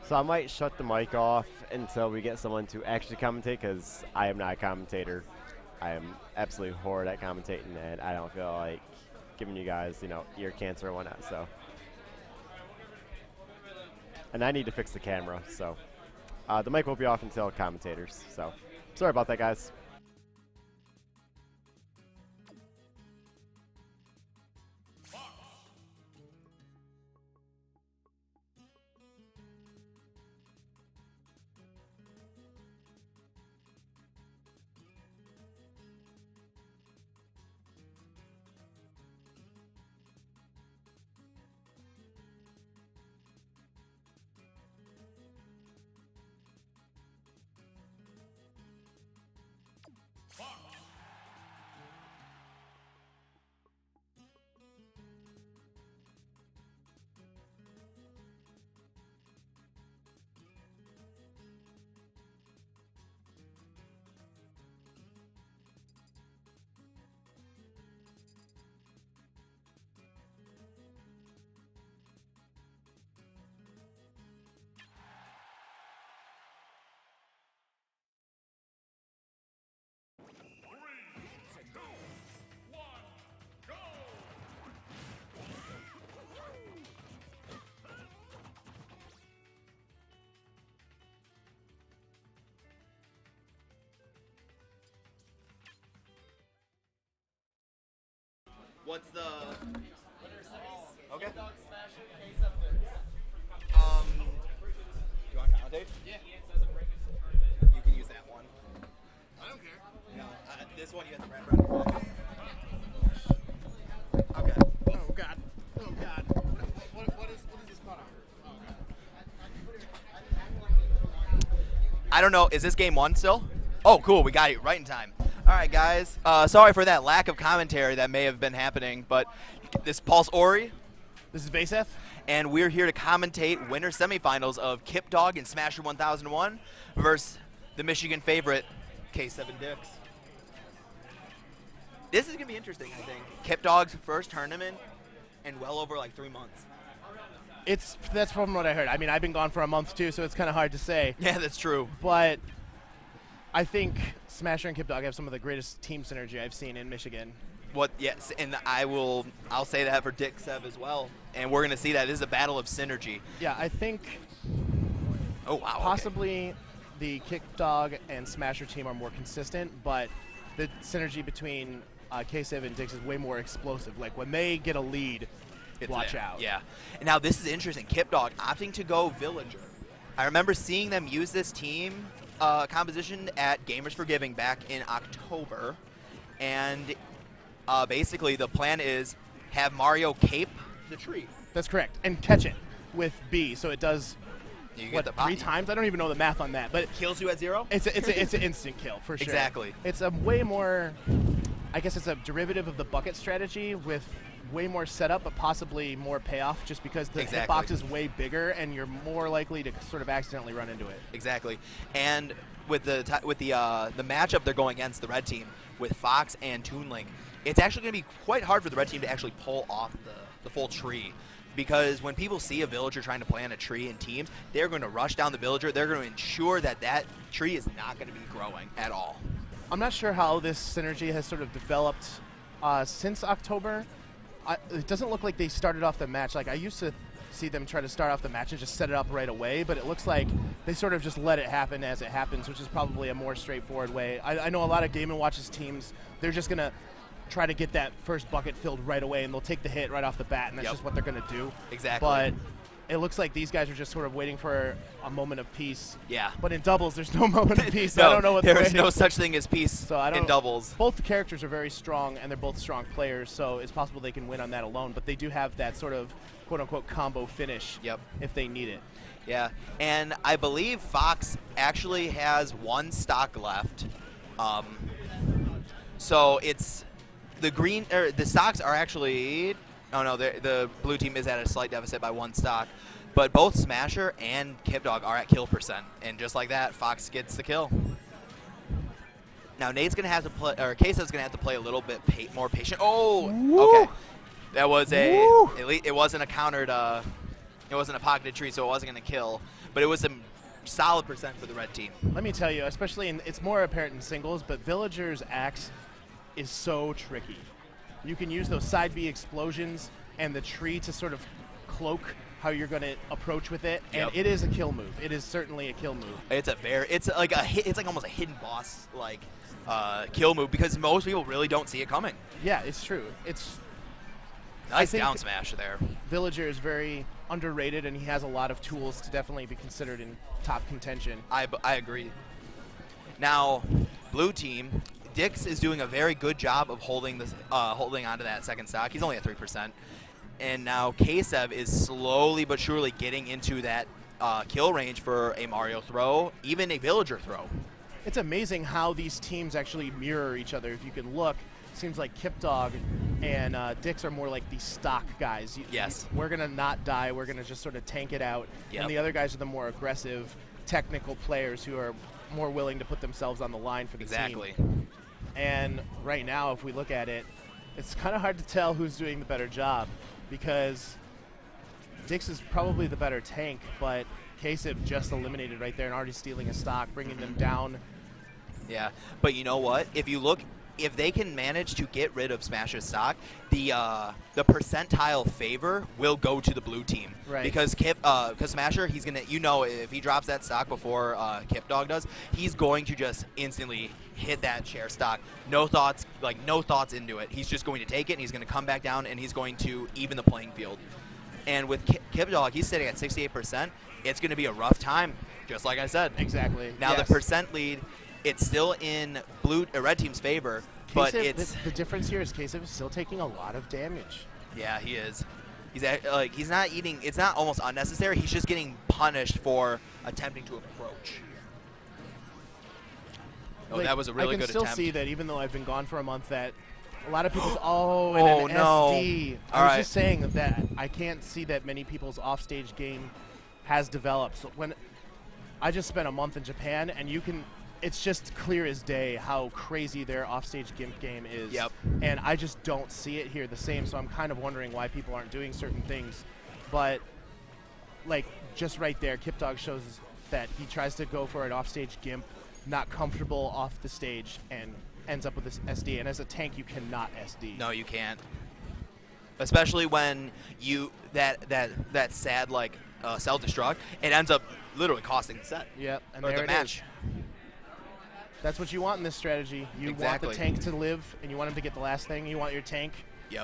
So I might shut the mic off until we get someone to actually commentate, because I am not a commentator. I am absolutely horrid at commentating, and I don't feel like giving you guys, ear cancer and whatnot. So, and I need to fix the camera. So, the mic will be off until commentators. So, sorry about that, guys. What's the... Okay. Do you want to commentate? Yeah. You can use that one. I don't care. No, this one you have to wrap around your neck. Okay. Oh God. Oh God. What is this product? Oh, okay. I don't know. Is this game one still? Oh, cool. We got it right in time. All right, guys. Sorry for that lack of commentary that may have been happening, but this is Pulse Ori. This is Ksev. And we're here to commentate winter semifinals of Kidog and Smasher1001 versus the Michigan favorite, Ksev and Dix. This is going to be interesting, I think. Kidog's first tournament in well over like 3 months. That's from what I heard. I mean, I've been gone for a month too, so it's kind of hard to say. Yeah, that's true. But I think Smasher and Kidog have some of the greatest team synergy I've seen in Michigan. Yes, and I'll say that for Ksev as well. And we're going to see that this is a battle of synergy. Yeah, I think Oh, wow. possibly the Kidog and Smasher team are more consistent, but the synergy between Ksev and Dix is way more explosive. Like, when they get a lead, watch out. Yeah. And now this is interesting. Kidog opting to go Villager. I remember seeing them use this team composition at Gamers for Giving back in October. And basically the plan is have Mario cape the tree. That's correct. And catch it with B, so it does, You get what, the 3 times? I don't even know the math on that. But kills you at 0? it's an instant kill, for sure. Exactly. It's a way more, I guess it's a derivative of the bucket strategy with way more setup, but possibly more payoff, just because the hitbox is way bigger and you're more likely to sort of accidentally run into it. Exactly. And with the matchup they're going against, the red team, with Fox and Toon Link, it's actually going to be quite hard for the red team to actually pull off the full tree. Because when people see a villager trying to plant a tree in teams, they're going to rush down the villager. They're going to ensure that that tree is not going to be growing at all. I'm not sure how this synergy has sort of developed since October. It doesn't look like they started off the match. Like, I used to see them try to start off the match and just set it up right away, but it looks like they sort of just let it happen as it happens, which is probably a more straightforward way. I know a lot of Game & Watch's teams, they're just going to try to get that first bucket filled right away, and they'll take the hit right off the bat, and that's just what they're going to do. Exactly. But it looks like these guys are just sort of waiting for a moment of peace. Yeah. But in doubles, there's no moment of peace. No, I don't know what there is no such thing as peace so I don't, in doubles. Both the characters are very strong, and they're both strong players, so it's possible they can win on that alone. But they do have that sort of quote-unquote combo finish if they need it. Yeah, and I believe Fox actually has 1 stock left. So it's the green, the stocks are actually, oh no, the blue team is at a slight deficit by 1 stock. But both Smasher and Kidog are at kill %, and just like that, Fox gets the kill. Now Nate's gonna have to play, or Ksev's gonna have to play a little bit more patient. Oh, Woo! okay. That was a, Woo! it wasn't a countered It wasn't a pocketed tree, so it wasn't going to kill. But it was a solid percent for the red team. Let me tell you, especially it's more apparent in singles, but Villager's axe is so tricky. You can use those side B explosions and the tree to sort of cloak how you're going to approach with it, and it is a kill move. It is certainly a kill move. It's like almost a hidden boss kill move because most people really don't see it coming. Yeah, it's true. It's nice down smash there. Villager is very underrated, and he has a lot of tools to definitely be considered in top contention. I agree. Now, blue team, Dix is doing a very good job of holding onto that second stock. He's only at 3%. And now Ksev is slowly but surely getting into that kill range for a Mario throw, even a Villager throw. It's amazing how these teams actually mirror each other. If you can look, it seems like Kidog and Dix are more like the stock guys. Yes. We're going to not die. We're going to just sort of tank it out. Yep. And the other guys are the more aggressive, technical players who are more willing to put themselves on the line for the team. Exactly. And right now, if we look at it, it's kind of hard to tell who's doing the better job because Dix is probably the better tank, but Ksev just eliminated right there and already stealing a stock, bringing them down. Yeah, but you know what? If they can manage to get rid of Smasher's stock, the percentile favor will go to the blue team. Right. Because Smasher, he's gonna, if he drops that stock before Kidog does, he's going to just instantly hit that share stock. No thoughts into it. He's just going to take it, and he's going to come back down, and he's going to even the playing field. And with Kidog, he's sitting at 68%. It's going to be a rough time, just like I said. Exactly. Now yes. the percent lead, it's still in red team's favor, but it's the difference here is Ksev is still taking a lot of damage. Yeah, he is. He's not eating. It's not almost unnecessary. He's just getting punished for attempting to approach. Oh, that was a really good attempt. I can still see that even though I've been gone for a month, that a lot of people's no. SD. I was just saying that I can't see that many people's offstage game has developed. So when I just spent a month in Japan, and it's just clear as day how crazy their offstage gimp game is. Yep. And I just don't see it here the same, so I'm kind of wondering why people aren't doing certain things. But, like, just right there, Kidog shows that he tries to go for an offstage gimp, not comfortable off the stage, and ends up with this SD. And as a tank, you cannot SD. No, you can't. Especially when that sad, self-destruct, it ends up literally costing the set. Yep, and or there the it match. is. That's what you want in this strategy. You Exactly. want the tank to live, and you want him to get the last thing. You want your tank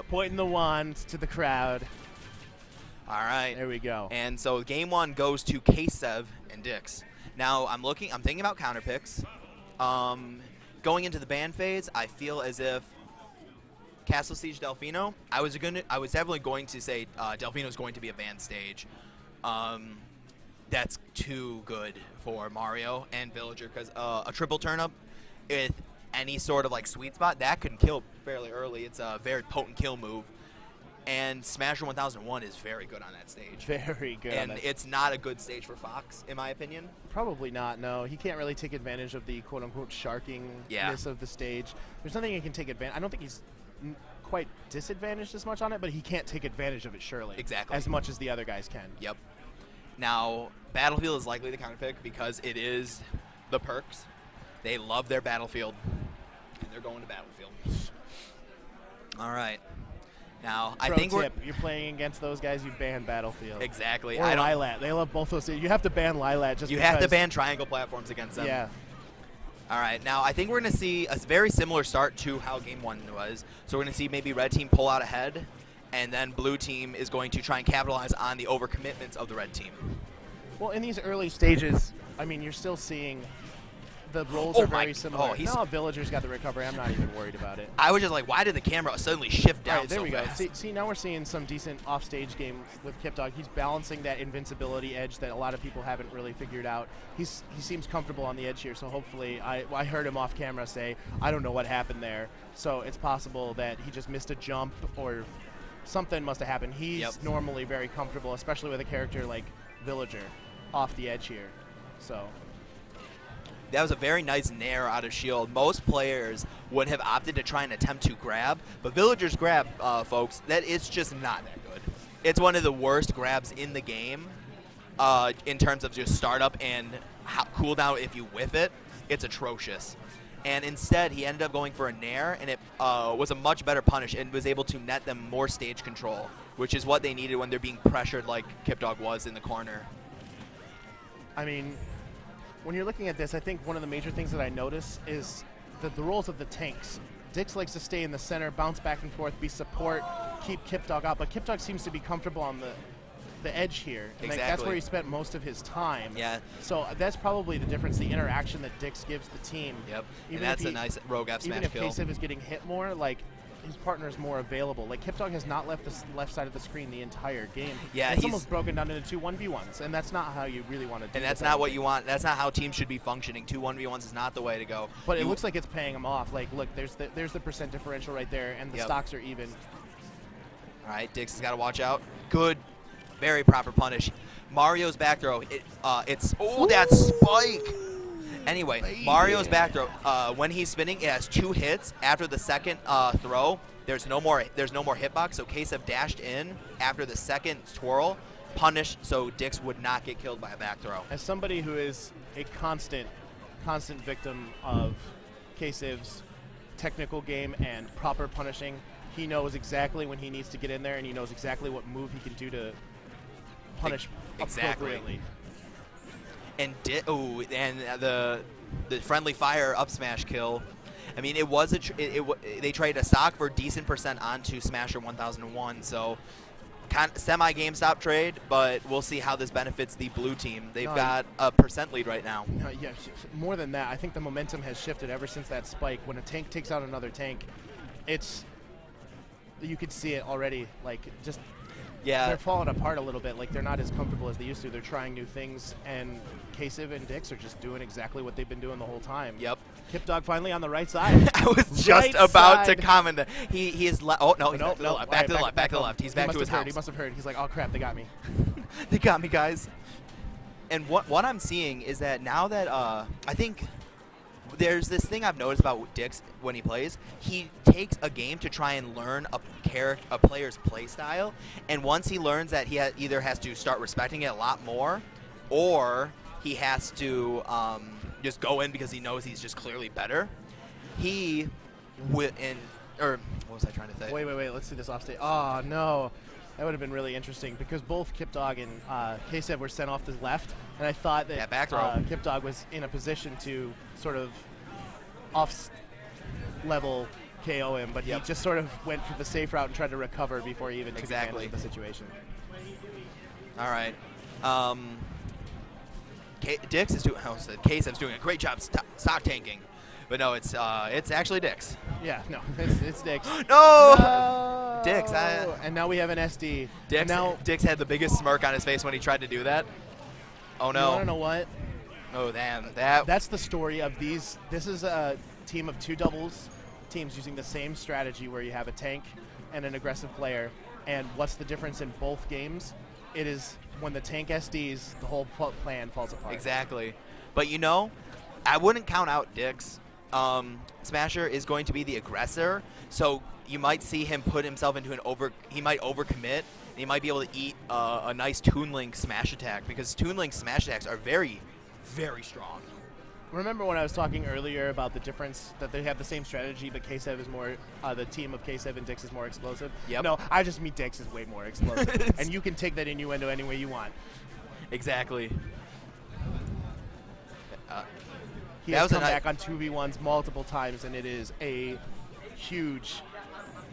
pointing the wand to the crowd. All right. There we go. And so game one goes to Ksev and Dix. Now I'm thinking about counter picks. Going into the ban phase, I feel as if Castle Siege Delfino. I was definitely going to say Delfino is going to be a banned stage. That's too good for Mario and Villager because a triple turnip with any sort of sweet spot that can kill fairly early. It's a very potent kill move, and Smasher1001 is very good on that stage. Very good. And it's not a good stage for Fox, in my opinion. Probably not. No, he can't really take advantage of the quote-unquote sharkingness of the stage. There's nothing he can take advantage. I don't think he's quite disadvantaged as much on it, but he can't take advantage of it surely. Exactly. As much as the other guys can. Yep. Now, Battlefield is likely the counter pick because it is the perks. They love their Battlefield, and they're going to Battlefield. All right. Now, I think you're playing against those guys, you ban Battlefield. Exactly. Or Lilat. They love both those. You have to ban Lilat just You because. have to ban triangle platforms against them. Yeah. All right. Now, I think we're going to see a very similar start to how game one was. So we're going to see maybe red team pull out ahead, and then blue team is going to try and capitalize on the overcommitments of the red team. Well, in these early stages, I mean, you're still seeing the roles are very similar. No, Villager's got the recovery. I'm not even worried about it. I was just like, why did the camera suddenly shift down there so we fast? go. See, now we're seeing some decent offstage game with Kidog. He's balancing that invincibility edge that a lot of people haven't really figured out. He seems comfortable on the edge here, so hopefully, I heard him off camera say, I don't know what happened there. So it's possible that he just missed a jump or something must have happened. He's normally very comfortable, especially with a character like Villager off the edge here. So that was a very nice nair out of shield. Most players would have opted to try and attempt to grab, but Villager's grab, folks, that is just not that good. it's one of the worst grabs in the game in terms of just startup and cooldown if you whiff it. It's atrocious. And instead, he ended up going for a nair, and it was a much better punish and was able to net them more stage control, which is what they needed when they're being pressured like Kidog was in the corner. I mean, when you're looking at this, I think one of the major things that I notice is the roles of the tanks. Dix likes to stay in the center, bounce back and forth, be support, keep Kidog out, but Kidog seems to be comfortable on the edge here. And exactly. That's where he spent most of his time. Yeah. So that's probably the difference, the interaction that Dix gives the team. Yep. Even and that's a nice rogue F smash kill. Even if Ksev is getting hit more, like, his partner is more available. Like, Kidog has not left the left side of the screen the entire game. Yeah, it's almost broken down into 2 1v1s, and that's not how you really want to do it. And that's not what you want. That's not how teams should be functioning. 2 1v1s is not the way to go. But it looks like it's paying them off. Like, look, there's the percent differential right there, and the stocks are even. All right, Dix has got to watch out. Good. Very proper punish. Mario's back throw. That spike. Anyway, Mario's back throw. When he's spinning, it has 2 hits. After the second throw, there's no more hitbox. So Ksev dashed in after the second twirl, punished so Dix would not get killed by a back throw. As somebody who is a constant victim of Ksev's technical game and proper punishing, he knows exactly when he needs to get in there, and he knows exactly what move he can do to punish appropriately. And the friendly fire up smash kill. I mean, it was they traded a stock for decent percent onto Smasher1001, so kind of semi GameStop trade, but we'll see how this benefits the blue team. They've got a percent lead right now. Yeah, more than that, I think the momentum has shifted ever since that spike. When a tank takes out another tank, you could see it already. Like, just. Yeah. They're falling apart a little bit. Like, they're not as comfortable as they used to. They're trying new things, and Ksev and Dix are just doing exactly what they've been doing the whole time. Yep. Kidog finally on the right side. I was just about to comment that he is. Oh no, he's back to the left. Back to the left. He's back to his house. He must have heard. He's like, oh crap, they got me. They got me, guys. And what I'm seeing is that now that I think. There's this thing I've noticed about Dix when he plays. He takes a game to try and learn a player's play style, and once he learns that he either has to start respecting it a lot more, or he has to just go in because he knows he's just clearly better. What was I trying to say? Wait. Let's see this off stage. Oh no. That would have been really interesting because both Kidog and Ksev were sent off to the left, and I thought that Kidog was in a position to sort of off-level KO him, but he just sort of went for the safe route and tried to recover before he even took advantage of the situation. All right. Ksev's doing a great job stock tanking, but no, it's actually Dix. Yeah, no, it's Dix. No! Dix. And now we have an SD. Dix had the biggest smirk on his face when he tried to do that. Oh no! You want to know what? Oh damn! That's the story of these. This is a team of 2 doubles teams using the same strategy where you have a tank and an aggressive player. And what's the difference in both games? It is when the tank SDs, the whole plan falls apart. Exactly. But I wouldn't count out Dix. Smasher is going to be the aggressor, so you might see him put himself into he might overcommit, and he might be able to eat a nice Toon Link smash attack, because Toon Link smash attacks are very, very strong. Remember when I was talking earlier about the difference that they have the same strategy, but Ksev is more, the team of Ksev and Dix is more explosive? Yep. No, I just mean Dix is way more explosive, and you can take that innuendo any way you want. Exactly. He has come back on 2v1s multiple times, and it is a huge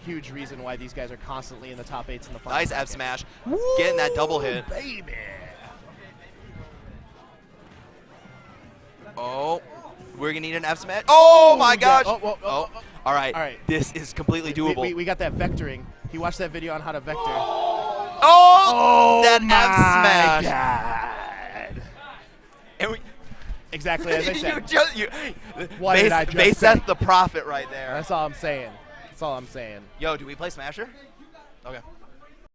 reason why these guys are constantly in the top 8s in the final. Nice F smash. Getting that double hit. Baby. Oh, we're going to need an F smash. Oh, my gosh. Oh. All right. This is completely doable. We got that vectoring. He watched that video on how to vector. Oh, that F smash. God. And exactly as I said. Why did I just say? The profit right there. That's all I'm saying. Yo, do we play Smasher? Okay.